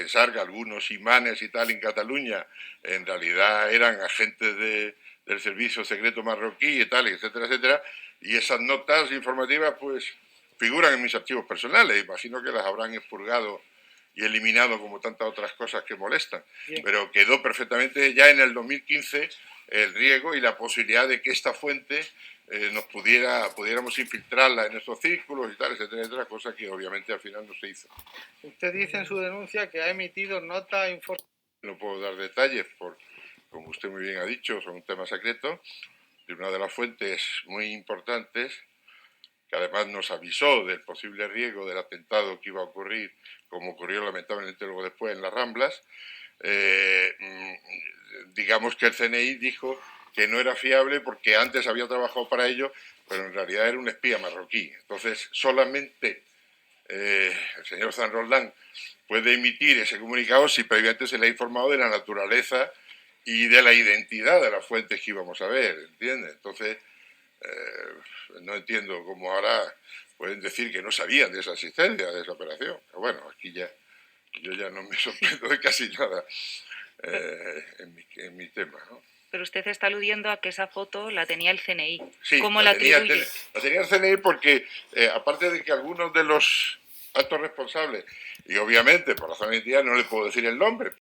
pensar que algunos imanes y tal en Cataluña en realidad eran agentes del servicio secreto marroquí y tal, etcétera, etcétera, y esas notas informativas pues figuran en mis archivos personales, imagino que las habrán expurgado y eliminado como tantas otras cosas que molestan, pero quedó perfectamente ya en el 2015 el riesgo y la posibilidad de que esta fuente nos pudiéramos infiltrarla en esos círculos y tal, etcétera, etcétera, cosa que obviamente al final no se hizo. Usted dice en su denuncia que ha emitido nota informativa. No puedo dar detalles, como usted muy bien ha dicho, son un tema secreto, de una de las fuentes muy importantes, que además nos avisó del posible riesgo del atentado que iba a ocurrir, como ocurrió lamentablemente luego después en las Ramblas. Digamos que el CNI dijo que no era fiable porque antes había trabajado para ello, pero en realidad era un espía marroquí. Entonces, solamente el señor San Roldán puede emitir ese comunicado si previamente se le ha informado de la naturaleza y de la identidad de las fuentes que íbamos a ver, ¿entiende? Entonces, no entiendo cómo ahora pueden decir que no sabían de esa existencia, de esa operación. Pero bueno, aquí ya yo ya no me sorprendo de casi nada en mi tema, ¿no? Pero usted está aludiendo a que esa foto la tenía el CNI. Sí, ¿Cómo la atribuye? La tenía el CNI porque, aparte de que algunos de los altos responsables, y obviamente por razón de identidad no le puedo decir el nombre,